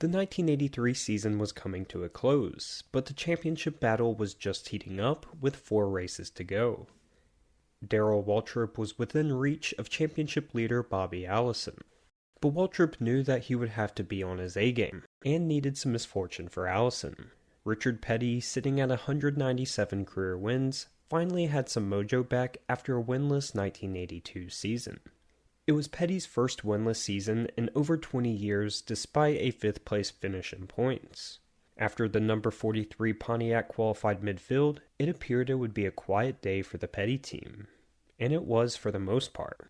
The 1983 season was coming to a close, but the championship battle was just heating up with 4 races to go. Darrell Waltrip was within reach of championship leader Bobby Allison, but Waltrip knew that he would have to be on his A-game, and needed some misfortune for Allison. Richard Petty, sitting at 197 career wins, finally had some mojo back after a winless 1982 season. It was Petty's first winless season in over 20 years despite a 5th place finish in points. After the number 43 Pontiac qualified midfield, it appeared it would be a quiet day for the Petty team. And it was for the most part.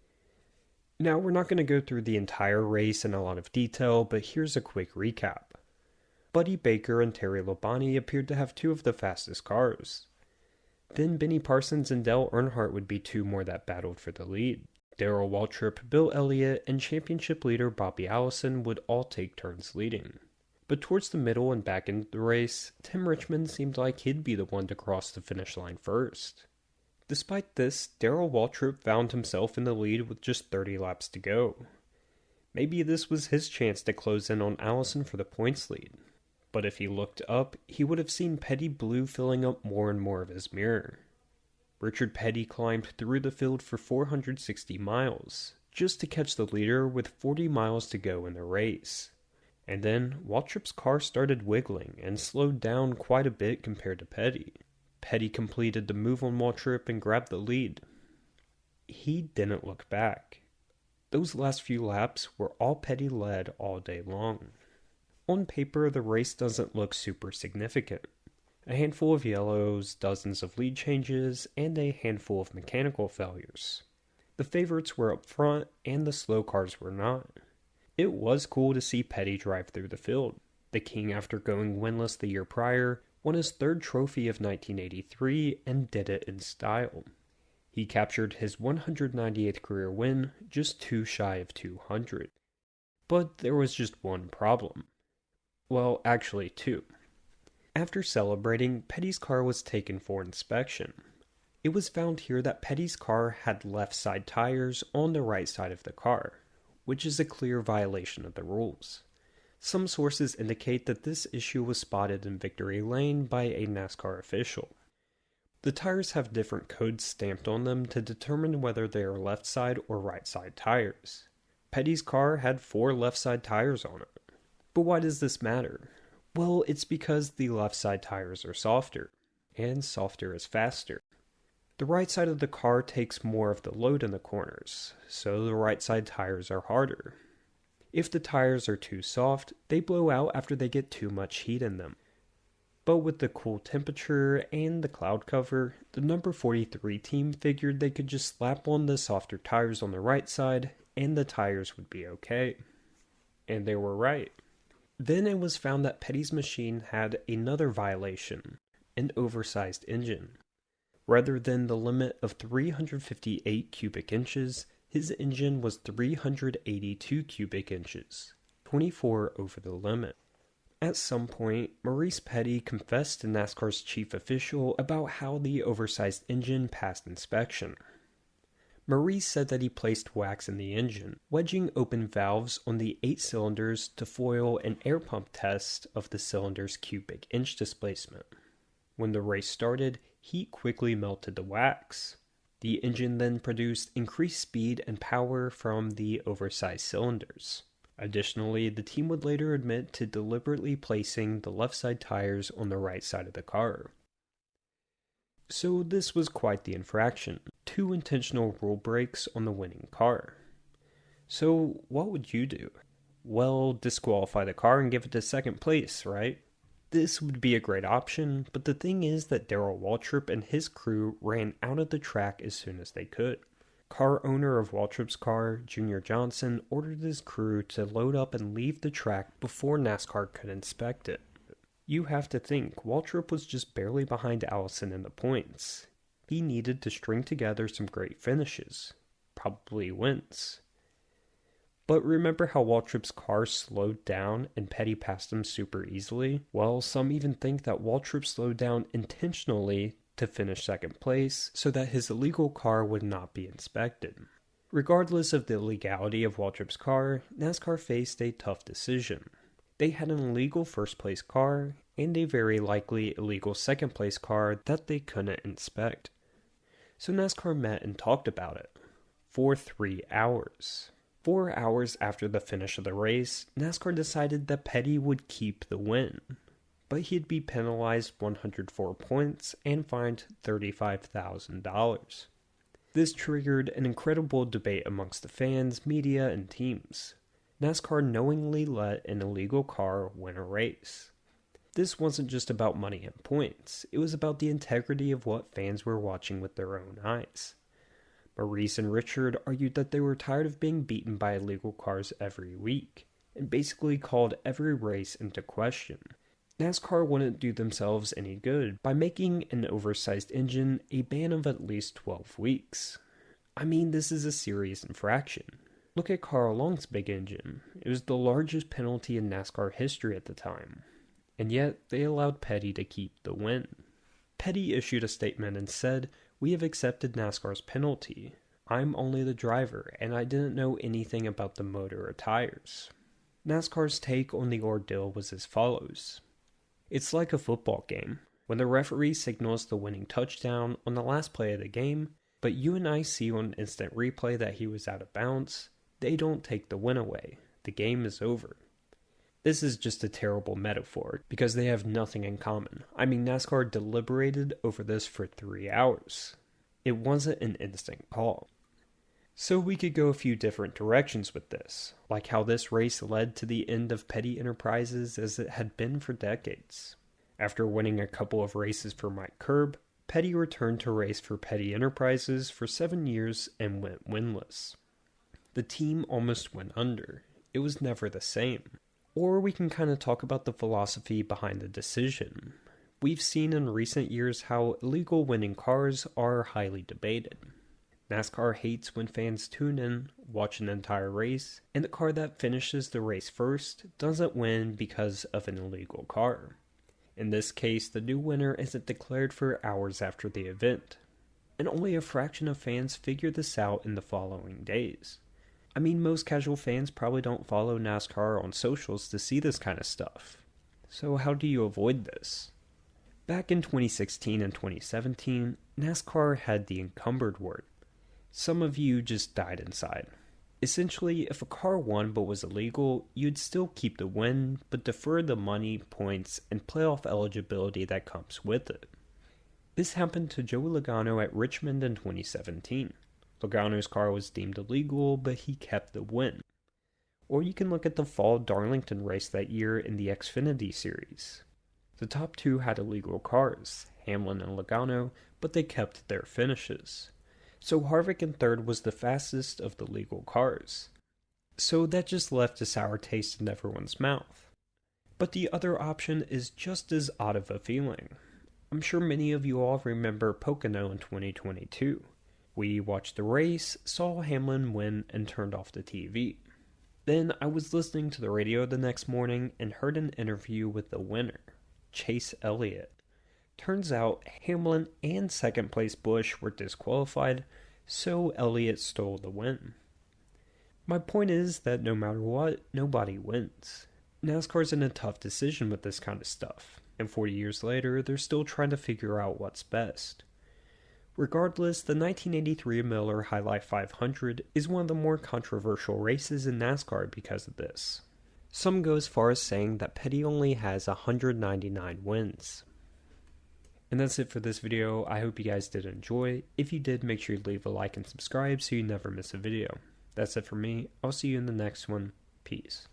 Now, we're not going to go through the entire race in a lot of detail, but here's a quick recap. Buddy Baker and Terry Labonte appeared to have 2 of the fastest cars. Then Benny Parsons and Dale Earnhardt would be 2 more that battled for the lead. Darrell Waltrip, Bill Elliott, and championship leader Bobby Allison would all take turns leading. But towards the middle and back end of the race, Tim Richmond seemed like he'd be the one to cross the finish line first. Despite this, Darrell Waltrip found himself in the lead with just 30 laps to go. Maybe this was his chance to close in on Allison for the points lead. But if he looked up, he would have seen Petty Blue filling up more and more of his mirror. Richard Petty climbed through the field for 460 miles, just to catch the leader with 40 miles to go in the race. And then, Waltrip's car started wiggling and slowed down quite a bit compared to Petty. Petty completed the move on Waltrip and grabbed the lead. He didn't look back. Those last few laps were all Petty led all day long. On paper, the race doesn't look super significant. A handful of yellows, dozens of lead changes, and a handful of mechanical failures. The favorites were up front, and the slow cars were not. It was cool to see Petty drive through the field. The King, after going winless the year prior, won his 3rd trophy of 1983 and did it in style. He captured his 198th career win, just 2 shy of 200. But there was just one problem. Well, actually 2. After celebrating, Petty's car was taken for inspection. It was found here that Petty's car had left side tires on the right side of the car, which is a clear violation of the rules. Some sources indicate that this issue was spotted in Victory Lane by a NASCAR official. The tires have different codes stamped on them to determine whether they are left side or right side tires. Petty's car had 4 left side tires on it. But why does this matter? Well, it's because the left side tires are softer, and softer is faster. The right side of the car takes more of the load in the corners, so the right side tires are harder. If the tires are too soft, they blow out after they get too much heat in them. But with the cool temperature and the cloud cover, the number 43 team figured they could just slap on the softer tires on the right side, and the tires would be okay. And they were right. Then it was found that Petty's machine had another violation, an oversized engine. Rather than the limit of 358 cubic inches, his engine was 382 cubic inches, 24 over the limit. At some point, Maurice Petty confessed to NASCAR's chief official about how the oversized engine passed inspection. Maurice said that he placed wax in the engine, wedging open valves on the 8 cylinders to foil an air pump test of the cylinder's cubic inch displacement. When the race started, heat quickly melted the wax. The engine then produced increased speed and power from the oversized cylinders. Additionally, the team would later admit to deliberately placing the left side tires on the right side of the car. So this was quite the infraction, 2 intentional rule breaks on the winning car. So what would you do? Well, disqualify the car and give it to 2nd place, right? This would be a great option, but the thing is that Darrell Waltrip and his crew ran out of the track as soon as they could. Car owner of Waltrip's car, Junior Johnson, ordered his crew to load up and leave the track before NASCAR could inspect it. You have to think, Waltrip was just barely behind Allison in the points. He needed to string together some great finishes, probably wins. But remember how Waltrip's car slowed down and Petty passed him super easily? Well, some even think that Waltrip slowed down intentionally to finish 2nd place so that his illegal car would not be inspected. Regardless of the legality of Waltrip's car, NASCAR faced a tough decision. They had an illegal first place car and a very likely illegal second place car that they couldn't inspect. So NASCAR met and talked about it for 3 hours. 4 hours after the finish of the race, NASCAR decided that Petty would keep the win, but he'd be penalized 104 points and fined $35,000. This triggered an incredible debate amongst the fans, media, and teams. NASCAR knowingly let an illegal car win a race. This wasn't just about money and points, it was about the integrity of what fans were watching with their own eyes. Maurice and Richard argued that they were tired of being beaten by illegal cars every week, and basically called every race into question. NASCAR wouldn't do themselves any good by making an oversized engine a ban of at least 12 weeks. I mean, this is a serious infraction. Look at Carl Long's big engine. It was the largest penalty in NASCAR history at the time, and yet they allowed Petty to keep the win. Petty issued a statement and said, "We have accepted NASCAR's penalty. I'm only the driver, and I didn't know anything about the motor or tires." NASCAR's take on the ordeal was as follows. It's like a football game. When the referee signals the winning touchdown on the last play of the game, but you and I see on instant replay that he was out of bounds, they don't take the win away. The game is over. This is just a terrible metaphor, because they have nothing in common. I mean, NASCAR deliberated over this for 3 hours. It wasn't an instant call. So we could go a few different directions with this, like how this race led to the end of Petty Enterprises as it had been for decades. After winning a couple of races for Mike Curb, Petty returned to race for Petty Enterprises for 7 years and went winless. The team almost went under. It was never the same. Or we can kind of talk about the philosophy behind the decision. We've seen in recent years how illegal winning cars are highly debated. NASCAR hates when fans tune in, watch an entire race, and the car that finishes the race first doesn't win because of an illegal car. In this case, the new winner isn't declared for hours after the event, and only a fraction of fans figure this out in the following days. I mean, most casual fans probably don't follow NASCAR on socials to see this kind of stuff. So how do you avoid this? Back in 2016 and 2017, NASCAR had the encumbered word. Some of you just died inside. Essentially, if a car won but was illegal, you'd still keep the win, but defer the money, points, and playoff eligibility that comes with it. This happened to Joey Logano at Richmond in 2017. Logano's car was deemed illegal, but he kept the win. Or you can look at the fall Darlington race that year in the Xfinity Series. The top two had illegal cars, Hamlin and Logano, but they kept their finishes. So Harvick in third was the fastest of the legal cars. So that just left a sour taste in everyone's mouth. But the other option is just as odd of a feeling. I'm sure many of you all remember Pocono in 2022. We watched the race, saw Hamlin win, and turned off the TV. Then I was listening to the radio the next morning and heard an interview with the winner, Chase Elliott. Turns out Hamlin and second place Busch were disqualified, so Elliott stole the win. My point is that no matter what, nobody wins. NASCAR's in a tough decision with this kind of stuff, and 40 years later, they're still trying to figure out what's best. Regardless, the 1983 Miller High Life 500 is one of the more controversial races in NASCAR because of this. Some go as far as saying that Petty only has 199 wins. And that's it for this video. I hope you guys did enjoy. If you did, make sure you leave a like and subscribe so you never miss a video. That's it for me. I'll see you in the next one. Peace.